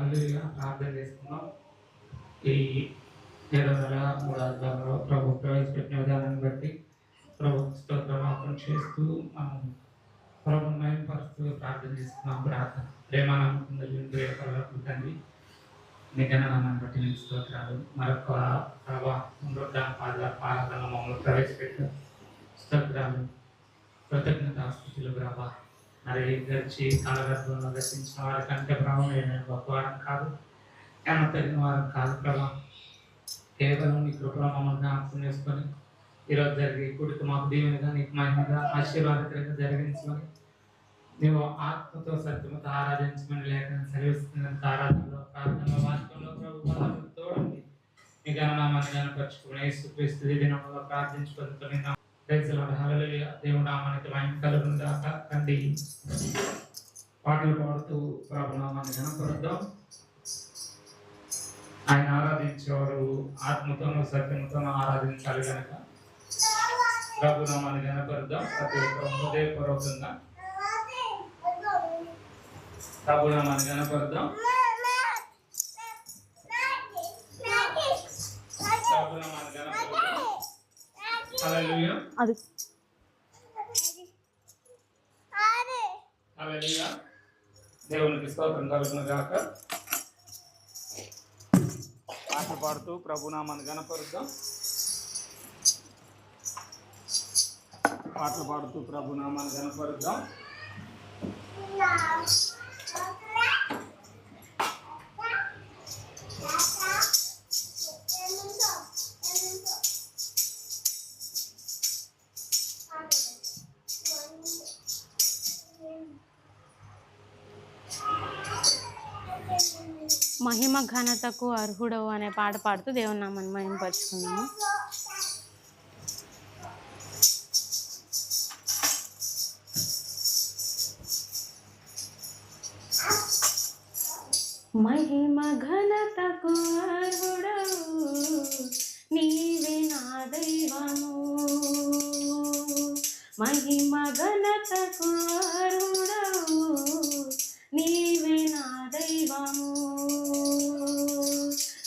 హల్లెలూయా ప్రార్థన చేసుకున్నాం. ఈ 7వ నెల 3వ అధ్యాయంలో ప్రభు ప్రవేశపెట్టిన విధానాన్ని బట్టి ప్రభు స్తోత్రం చేస్తూ మనం ప్రభు మహిమపరుస్తూ ప్రార్థన చేసుకున్నాం. ప్రార్థన ప్రేమ నమ్మకం కలిగిన తండ్రి నీ ఘననామాన్ని బట్టి నీకు స్తోత్రాలు. మరొక పాలన మమ్మల్ని ప్రవేశపెట్టిన స్తోత్రాలు కృతజ్ఞతాస్తుతులు ప్రభా. మరి గడిచి కాలగర్భంలో దర్శించిన వారి కంటే ప్రభావం నేను గొప్పవారం కాదు, ఏమో తగిన వారం కాదు ప్రభా. కేవలం నీ కృపలో మమ్మల్ని జ్ఞాపకం చేసుకొని ఈరోజు జరిగే కూడికి మాకు దీవెనగా నీకు మహిమగా ఆశీర్వాదకరంగా జరిగించమని నీవు ఆత్మతో సత్యమతో ఆరాధించమని లేఖను సెలవిస్తున్నంత ఆరాధనలో ప్రార్థనలో వాక్యంలో ప్రభు తోడండి మీ ఘననామాన్ని కనపరుచుకుని యేసుక్రీస్తు దినంలో ప్రార్థించుకొని హల్లెలూయా. దేవుడు నామానికి మహిమ కలుగును గాక. తండ్రి పాటలు పాడుతూ ప్రభు నామాన్ని కనపరుద్దాం. ఆయన ఆరాధించేవారు ఆత్మతోనూ సత్యంతోనూ ఆరాధించాలి కనుక ప్రభు నామాన్ని కనపరుద్దాం. ప్రతి ఒక్కరు హృదయపూర్వకంగా ప్రభు నామాన్ని కనపరుద్దాం. ప్రభు నామాన్ని కనపరుద్దాం. హల్లెలూయా హల్లెలూయా. దేవునికి స్తోత్రం కలుగును గాక. పాటలు పాడుతూ ప్రభునామాన్ని గణపరుద్దాం. పాటలు పాడుతూ ప్రభునామాన్ని గణపరుద్దాం. మహిమ ఘనతకు అర్హుడవు అనే పాట పాడుతూ దేవుని నామాన్ని మహిమపరుచుకున్నాము. మహిమ ఘనతకు అర్హుడవు నీవే నా దైవము, మహిమ ఘనతకు అర్హుడవు నీవే నా దైవము.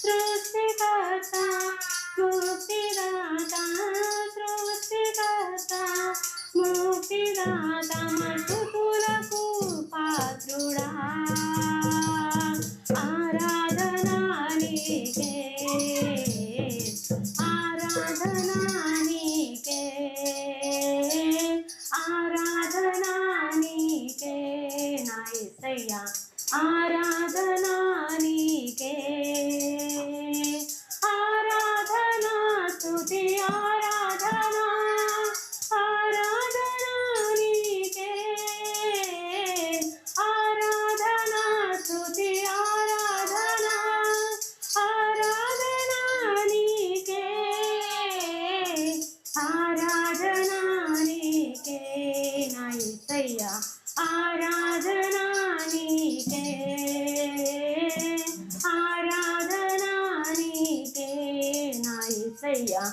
సృష్టికర్త ముక్తిదాత, సృష్టికర్త ముక్తిదాత, మటుకులకు పాత్రుడా ఆరాధనా నీకే, ఆరాధనా నీకే, ఆరాధనా నీకే నా యేసయ్యా, ఆరాధనా నీకే, ఆరాధనా స్తుతి ఆరాధనా, ఆరాధనా నీకే, ఆరాధనా స్తుతి ఆరాధనా, ఆరాధనా నీకే, ఆరాధనా నీకే నా యేసయ్యా, ఆరాధనా నీకే, ఆరాధనా నీకే నా యేసయ్యా,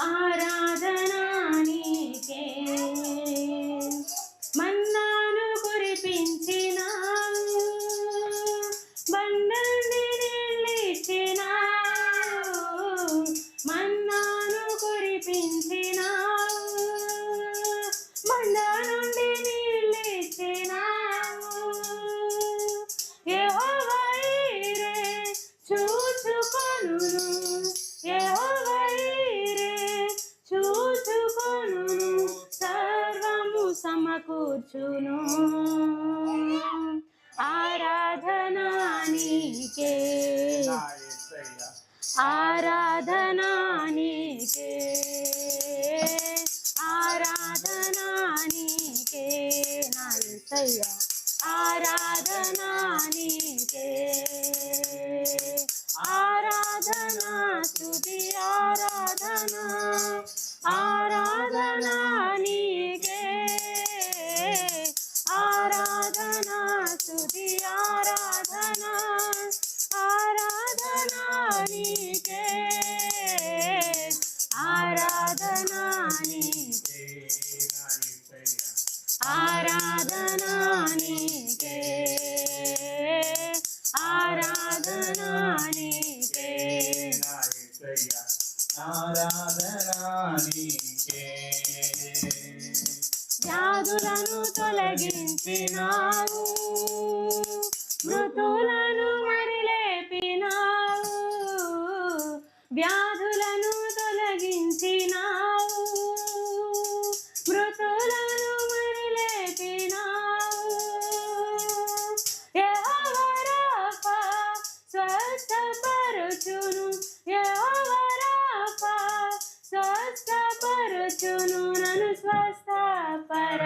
ఆరాధనా నీకే. మన్నాను కురిపించినావు, బండని నీళ్ళిచ్చినావు, మన్నాను కురిపించినావు, బండ నుండి నీళ్ళిచ్చినావు. యెహోవా ఈరే చూచుకొనును, యెహోవా ఈరే చూచుకొనును, సర్వము సమకూర్చును. ఆరాధనా నీకే, ఆరాధనా నీకే, ఆరాధనా నీకే నా యేసయ్యా, ఆరాధనా నీకే, ఆరాధనా స్తుతి ఆరాధనా, ఆరాధనా నీకే, ఆరాధనా స్తుతి ఆరాధనా, ఆరాధనా నీకే, ఆరాధనా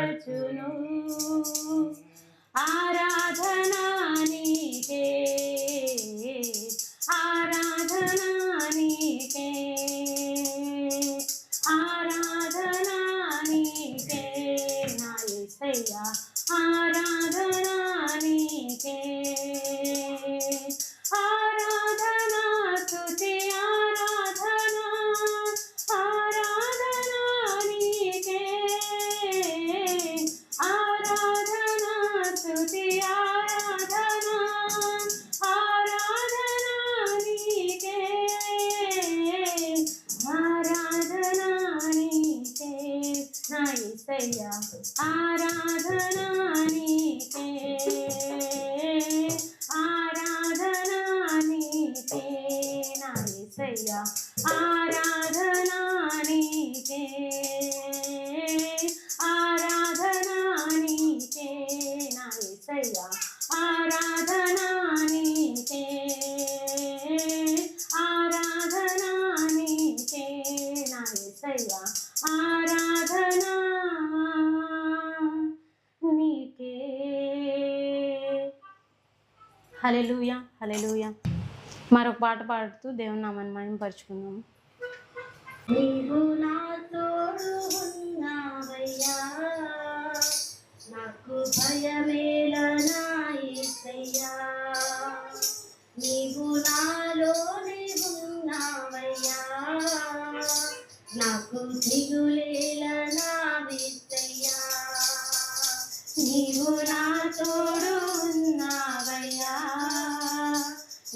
పరచును ఆరాధనా నీకే ఆరాధనా నీకే ఆరాధనా నీకే నా యేసయ్యా ఆరాధనా నీకే ఆరాధనా స్తుతి ఆరాధనా ఆరాధనా నీకే ఆరాధనా స్తుతి ఆరాధనా ఆరాధనా నీకే ఆరాధనా నీకే నా యేసయ్యా ఆరాధనా నీకే ఆరాధనా నీకే నా యేసయ్యా ఆరాధనా నీకే ఆరాధనా నీకే నా యేసయ్యా ఆరాధనా నీకే ఆరాధనా నీకే నా యేసయ్యా ఆరాధనా నీకే. హల్లెలూయా హల్లెలూయా. మరొక పాట పాడుతూ దేవుని నామాన్ని మహిమపరచుకుందాం. నీవు నా తోడు ఉన్నావయ్యా నాకు భయమేలనా యేసయ్యా నీవు నాలోనే ఉన్నావయ్యా నాకు దిగులేలనా యేసయ్యా నీవు నా తోడు ఉన్నావయ్యా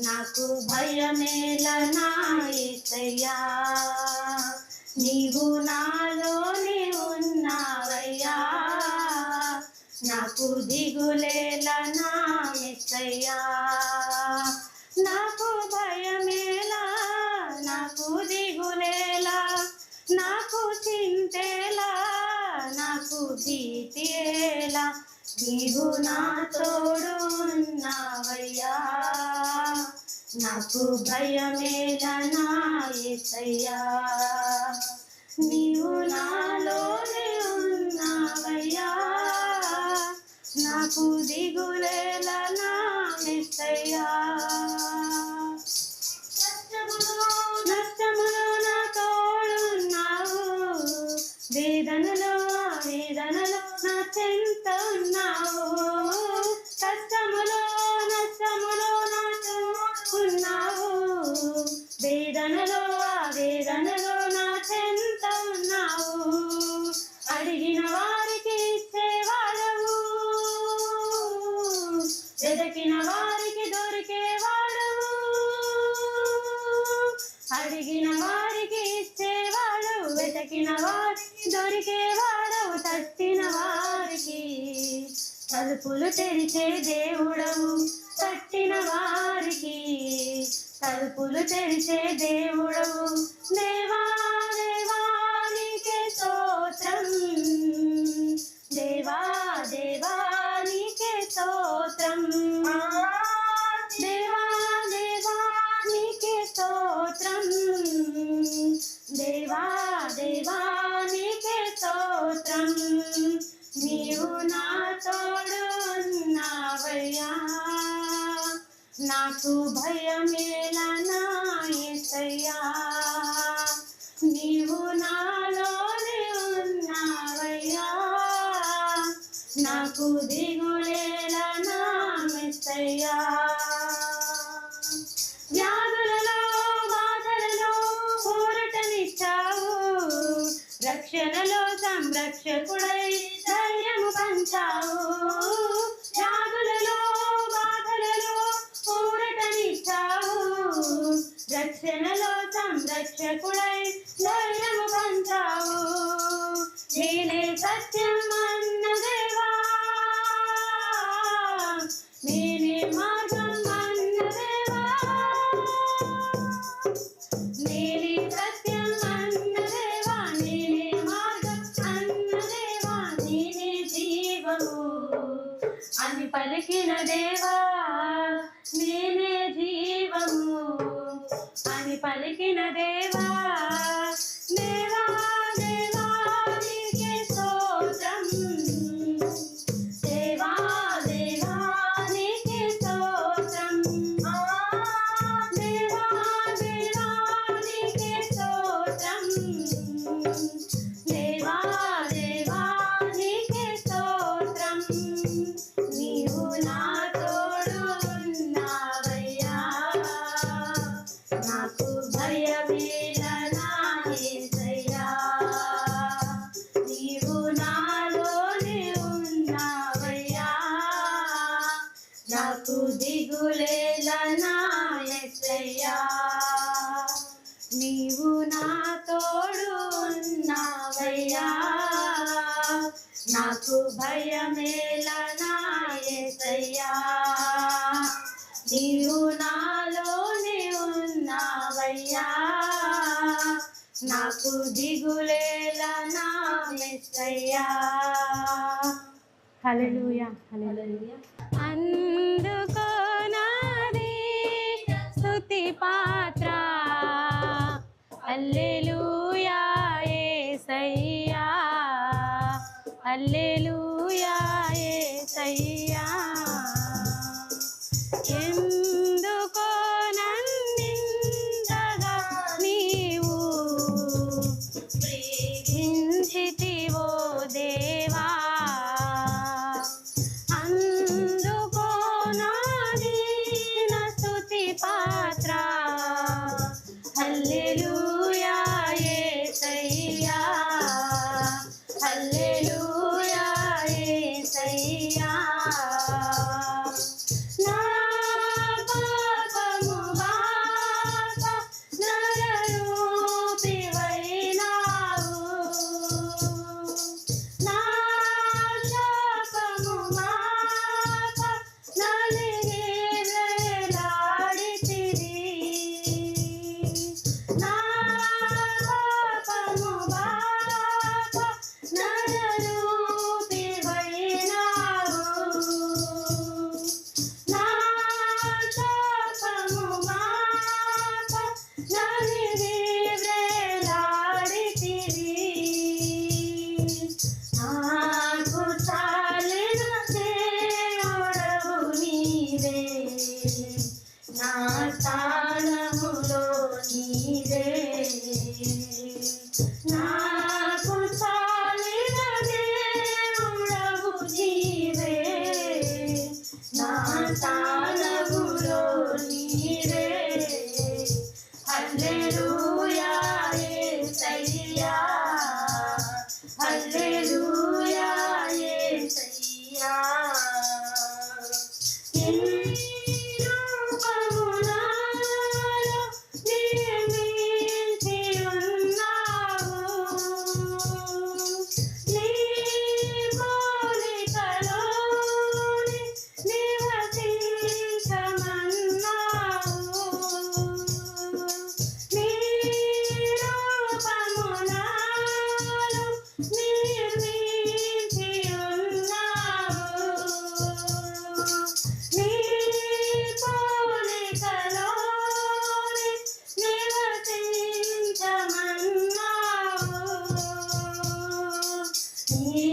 నాకు భయమేలనా యేసయ్యా నీవు నాలోనే ఉన్నావయ్యా నాకు దిగులేలనా యేసయ్యా నాకు భయమేలా నాకు దిగులేలా నాకు చింతేలా నాకు భీతియేలా నీవు నా తోడు ఉన్నావయ్యా నాకు భయమేలనా యేసయ్యా నీవు నాలోనే ఉన్నావయ్యా నాకు దిగులేలనా యేసయ్యా నష్టములో నా తోడున్నావు వేదనలో నా చెంత ఉన్నావు కష్టములో నష్టములో నా ఉన్నావు వేదనలో నా చెంత ఉన్నావు అడిగిన వారికి ఇచ్చేవాడవు వెదకిన వారికి దొరికేవాడవు అడిగిన వారికి ఇచ్చేవాడవు వెతకిన వారికి దొరికేవాడవు తట్టిన వారికి తలుపులు తెరిచే దేవుడవు తట్టిన వారికి తలుపులు తెరిచే దేవుడవు దేవా దేవానికే స్తోత్రం దేవా దేవానికే స్తోత్రం దేవా దేవానికే స్తోత్రం దేవా దేవానికే స్తోత్రం నీవు నా తోడు ఉన్నావయ్యా నాకు భయమేలనా యేసయ్యా నీవు నాలోనే ఉన్నావయ్యా నాకు దిగులేలనా యేసయ్యా వ్యాధులలో బాధలలో ఊరటనిచ్చావు రక్షణలో సంరక్షకుడై ధైర్యము పంచావు వ్యాధులలో బాధలలో ఊరటనిచ్చావు రక్షణలో సంరక్షకుడై ధైర్యము పంచావు నేనే సత్యం అన్న దేవా నేనే మార్గం అన్న దేవా నేనే సత్యం అన్న దేవా నేనే మార్గం అన్న దేవా నేనే జీవము అని పలికిన దేవా నేనే జీవము అని పలికిన దేవా దేవా దేవా నీకే స్తోత్రం దిగులేలా నా యేసయ్యా, నీవు నా తోడు ఉన్నావయ్యా, నాకు భయమేలా నా యేసయ్యా, నీవు నాలోనే ఉన్నావయ్యా, నాకు దిగులేలా నా యేసయ్యా. హల్లెలూయా హల్లెలూయా. అందుకో నాది స్తుతి పాత్ర, హల్లెలూయా యేసయ్యా, హల్లెలూయా యేసయ్యా. ఎందుకో నన్నింతగా నీవు ప్రేమించితివో దేవా, అందుకో నా దీన స్తుతి పాత్ర, హల్లెలూయా యేసయ్యా, హల్లెలూయా యేసయ్యా. నా పాపము బాప నరరూపివైనావు, నా శాపము మాప నలిగి వేలాడితివి, నా పాపము బాప నరరూపివైనావు, నా శాపము మాప నలిగి వేలాడితివి, నాకు చాలిన దేవుడవు నీవే, నా స్థానములో నీవే, నాకు చాలిన దేవుడవు నీవే, నా స్థానములో నీవే, హల్లెలూయా యేసయ్యా, హల్లెలూయా యేసయ్యా. రూపము నాలో నిర్మించి ఉన్నావు, నీ పోలికలోని నివసించమన్నావు, నీ రూపము నాలో నిర్మించి ఉన్నావు, నీ పోలికలోని నివసించమన్నావు, నీ